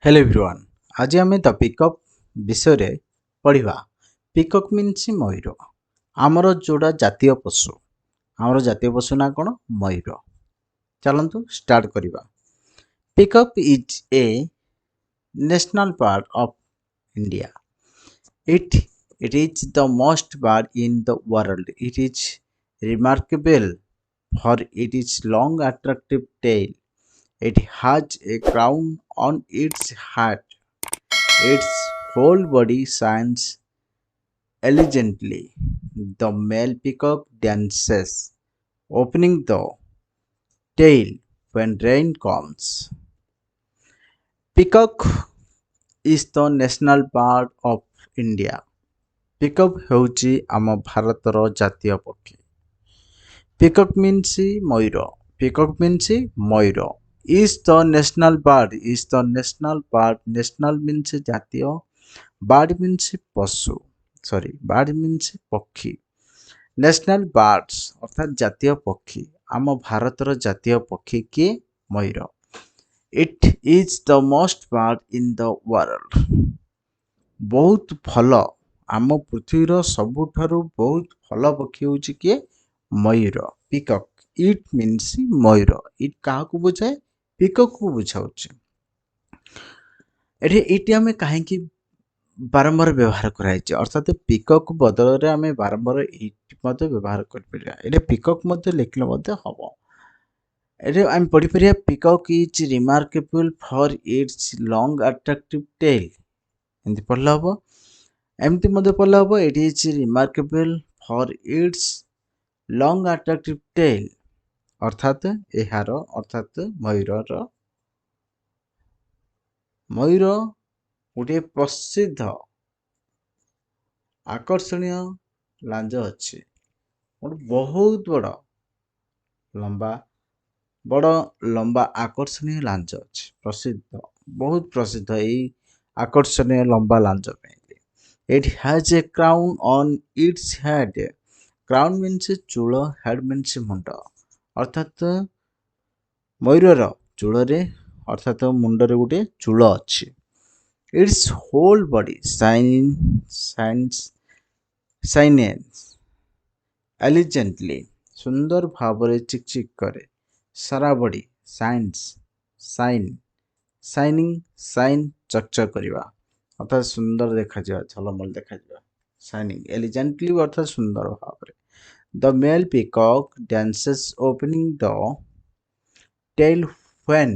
Hello everyone. आज आम the pickup विषय रे पढ़िबा। पिकअप मीन्स मयूर। आमर जोड़ा जातीय पशु। आमर जातीय पशु ना कौन? मयूर। चलतु स्टार्ट करिबा। Pickup is a national bird of India. It is the most bird in the world. It is remarkable for its long attractive tail. It has a crown on its head. Its whole body shines elegantly. The male peacock dances, opening the tail when rain comes. Peacock is the national bird of India. Peacock ହେଉଛି ଆମ ଭାରତର ଜାତୀୟ ପକ୍ଷୀ। Peacock means Mayur. Peacock means Mayur. Is the national bird. Is the national bird. National means ଜାତୀୟ। Bird means ପଶୁ। Bird means ପକ୍ଷୀ। National birds ଅର୍ଥାତ୍ ଜାତୀୟ ପକ୍ଷୀ। ଆମ ଭାରତର ଜାତୀୟ ପକ୍ଷୀ କିଏ? ମୟୂର। It is the most bird in the world. ବହୁତ ଭଲ। ଆମ ପୃଥିବୀର ସବୁଠାରୁ ବହୁତ ଭଲ ପକ୍ଷୀ ହେଉଛି କିଏ? ମୟୂର। ପିକକ୍। ଇଟ୍ ମିନ୍ସ ମୟୂର। ଇଟ୍ କାହାକୁ ବୁଝାଏ? ପିକକ୍କୁ ବୁଝାଉଛି। ଏଠି ଆମେ କାହିଁକି ବାରମ୍ବାର ବ୍ୟବହାର କରାଯାଇଛି? ଅର୍ଥାତ୍ ପିକକ୍ ବଦଳରେ ଆମେ ବାରମ୍ବାର ଇଟ୍ ମଧ୍ୟ ବ୍ୟବହାର କରିପାରିବା। ଏଠି ପିକକ୍ ମଧ୍ୟ ଲେଖିଲେ ମଧ୍ୟ ହେବ। ଏଠି ଆମେ ପଢ଼ିପାରିବା peacock is remarkable for its long attractive tail. ଏମିତି ପଢ଼ିଲେ ହେବ। ଏମିତି ମଧ୍ୟ ପଢ଼ିଲେ ହେବ। It is remarkable for its long attractive tail. ଅର୍ଥାତ୍ ଏହାର ମୟୂର ଗୋଟିଏ ପ୍ରସିଦ୍ଧ ଆକର୍ଷଣୀୟ ଲାଞ୍ଜ ଅଛି। ବହୁତ ଲମ୍ବା ଆକର୍ଷଣୀୟ ଲାଞ୍ଜ ଅଛି। ବହୁତ ପ୍ରସିଦ୍ଧ ଏଇ ଆକର୍ଷଣୀୟ ଲମ୍ବା ଲାଞ୍ଜ ପାଇଁ। It has a crown on its head. Crown means ଚୂଳ, head means ମୁଣ୍ଡ। ଅର୍ଥାତ୍ ମୟୂରର ଚୂଳରେ ଅର୍ଥାତ୍ ମୁଣ୍ଡରେ ଗୋଟେ ଚୂଳ ଅଛି। Its whole body shines elegantly. ସୁନ୍ଦର ଭାବରେ ଚିକଚିକ କରେ। ସାରା ବଡି ସାଇନ୍ ଚକଚକ କରିବା ଅର୍ଥାତ୍ ସୁନ୍ଦର ଦେଖାଯିବା, ଝଲମଲ ଦେଖାଯିବା। ସାଇନିଂ ଏଲିଜେଣ୍ଟଲି ଅର୍ଥାତ୍ ସୁନ୍ଦର ଭାବରେ। The male peacock dances opening the tail when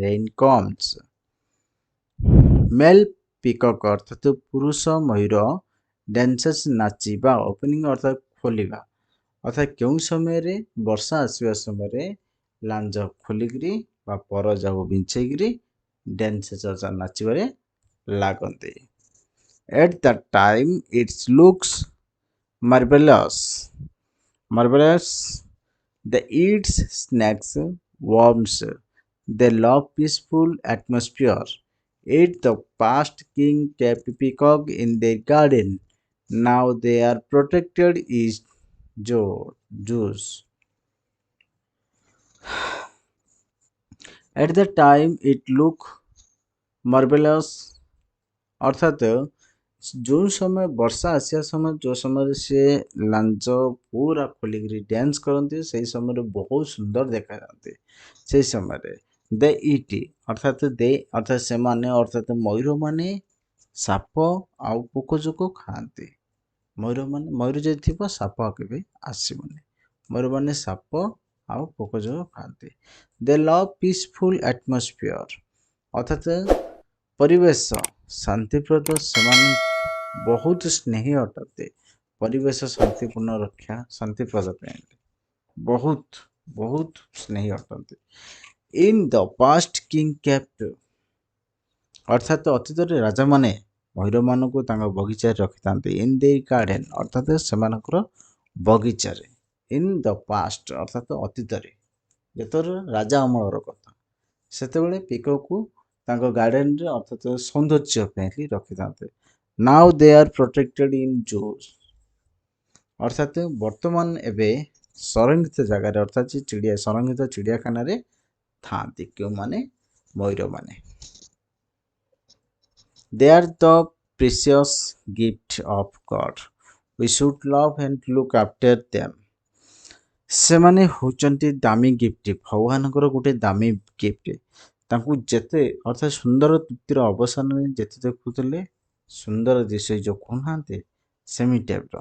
rain comes. Male peacock ଅର୍ଥାତ୍ ପୁରୁଷ ମୟୂର dances ନାଚିବା, opening ଅର୍ଥାତ୍ ଖୋଲିବା। ଅର୍ଥାତ୍ କେଉଁ ସମୟରେ? ବର୍ଷା ଆସିବା ସମୟରେ ଲାଞ୍ଜ ଖୋଲିକିରି ବା ପରଜାକୁ ବିଞ୍ଚେଇକିରି ନାଚିବାରେ ଲାଗନ୍ତି। At that time it looks marvelous. They eat snakes, worms. They love peaceful atmosphere. Eat the past king kept peacock in their garden. Now they are protected is zoos. At the time it look marvelous. ଅର୍ଥାତ୍ ଯେଉଁ ସମୟ ବର୍ଷା ଆସିବା ସମୟ, ଯେଉଁ ସମୟରେ ସେ ଲାଞ୍ଜ ପୁରା ଖୋଲିକିରି ଡ୍ୟାନ୍ସ କରନ୍ତି, ସେହି ସମୟରେ ବହୁତ ସୁନ୍ଦର ଦେଖାଯାଆନ୍ତି। ସେହି ସମୟରେ ଦେ ଇଟ୍ ଅର୍ଥାତ୍ ସେମାନେ ଅର୍ଥାତ୍ ମୟୂରମାନେ ସାପ ଆଉ ପୋକଜୋକ ଖାଆନ୍ତି। ମୟୂର ଯଦି ଥିବ ସାପ କେବେ ଆସିବନି। ମୟୂରମାନେ ସାପ ଆଉ ପୋକଜୋକ ଖାଆନ୍ତି। ଦେ ଲଭ୍ ପିସଫୁଲ୍ ଆଟମସ୍ଫିୟର ଅର୍ଥାତ୍ ପରିବେଶ ଶାନ୍ତିପ୍ରଦ। ସେମାନେ ବହୁତ ସ୍ନେହୀ ଅଟନ୍ତି। ପରିବେଶ ଶାନ୍ତିପୂର୍ଣ୍ଣ ରକ୍ଷା ଶାନ୍ତିପ୍ରଦ ପାଇଁ ବହୁତ ସ୍ନେହୀ ଅଟନ୍ତି। In the past king kept ଅର୍ଥାତ୍ ଅତୀତରେ ରାଜାମାନେ ମୟୂରମାନଙ୍କୁ ତାଙ୍କ ବଗିଚାରେ ରଖିଥାନ୍ତି। ଇନ୍ ଦେୟାର ଗାର୍ଡେନ ଅର୍ଥାତ୍ ସେମାନଙ୍କର ବଗିଚାରେ। ଇନ୍ ଦ ପାଷ୍ଟ ଅର୍ଥାତ୍ ଅତୀତରେ, ଯେତେବେଳେ ରାଜା ଅମଳର କଥା, ସେତେବେଳେ ପିକକ୍କୁ ତାଙ୍କ ଗାର୍ଡେନରେ ଅର୍ଥାତ୍ ସୌନ୍ଦର୍ଯ୍ୟ ପାଇଁ ରଖିଥାନ୍ତି। ନାଉ ଦେ ଆର୍ ପ୍ରୋଟେକ୍ଟେଡ୍ ଇନ୍ ଜୁସ୍ ଅର୍ଥାତ୍ ବର୍ତ୍ତମାନ ଏବେ ସଂରକ୍ଷିତ ଜାଗାରେ ଅର୍ଥାତ୍ ସଂରକ୍ଷିତ ଚିଡ଼ିଆଖାନାରେ ଥାଆନ୍ତି। କେଉଁମାନେ? ମୟୂରମାନେ। They are the precious gift of God. We should love and look after them. ସେମାନେ ହେଉଛନ୍ତି ଦାମୀ ଗିଫ୍ଟ, ଭଗବାନଙ୍କର ଗୋଟେ ଦାମୀ ଗିଫ୍ଟ। ତାଙ୍କୁ ଯେତେ ଅର୍ଥାତ୍ ସୁନ୍ଦର ତୃପ୍ତିର ଅବସାନରେ ଯେତେ ଦେଖୁଥିଲେ ସୁନ୍ଦର ଦିଶେ ଯେଉଁ କହୁନାହାନ୍ତି ସେମିତି ଟାଇପ୍ର।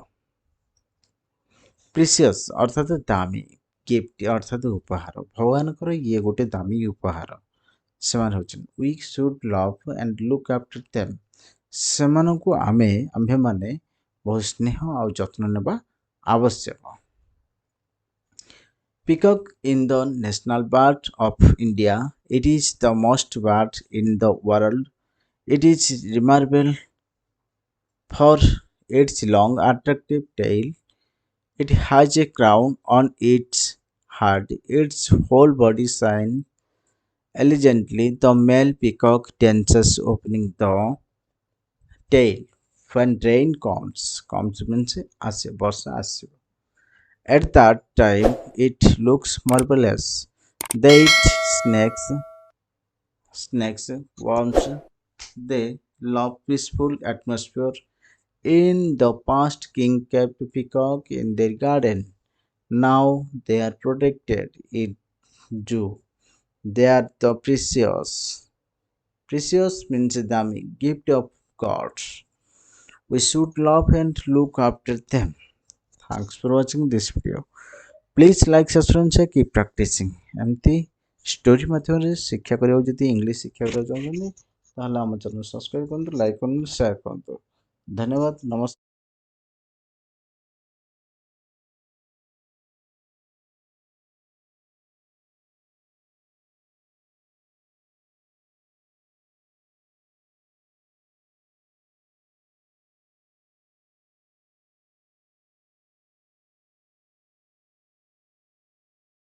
ପ୍ରିସିୟସ୍ ଅର୍ଥାତ୍ ଦାମୀ, ଗିଫ୍ଟ ଅର୍ଥାତ୍ ଉପହାର, ଭଗବାନଙ୍କର ଇଏ ଗୋଟେ ଦାମୀ ଉପହାର। ସେମାନେ ହେଉଛନ୍ତି we should love and look after them. ସେମାନଙ୍କୁ ଆମ୍ଭେମାନେ ବହୁତ ସ୍ନେହ ଆଉ ଯତ୍ନ ନେବା ଆବଶ୍ୟକ। Peacock in the national bird of India. It is the most bird in the world. It is remarkable for its long attractive tail. It has a crown on its head. Its whole body shines elegantly. The male peacock dances opening the tail. When rain comes means আসে বর্ষা আসে। At that time, it looks marvelous. They eat snakes, worms. They love peaceful atmosphere. In the past, king kept peacock in their garden. Now they are protected in zoo. They are the precious. Precious means the gift of God. We should love and look after them. Thanks for watching this video. Please like subscribe ସେ keep practising. ଏମିତି story ମାଧ୍ୟମରେ ଶିକ୍ଷା କରିବାକୁ ଯଦି English ଶିକ୍ଷା କରିବାକୁ ଚାହୁଁଛନ୍ତି ତାହେଲେ ଆମ ଚ୍ୟାନେଲ୍ ସବସ୍କ୍ରାଇବ୍ କରନ୍ତୁ, ଲାଇକ୍ କରନ୍ତୁ, ସେୟାର କରନ୍ତୁ। ଧନ୍ୟବାଦ, ନମସ୍କାର।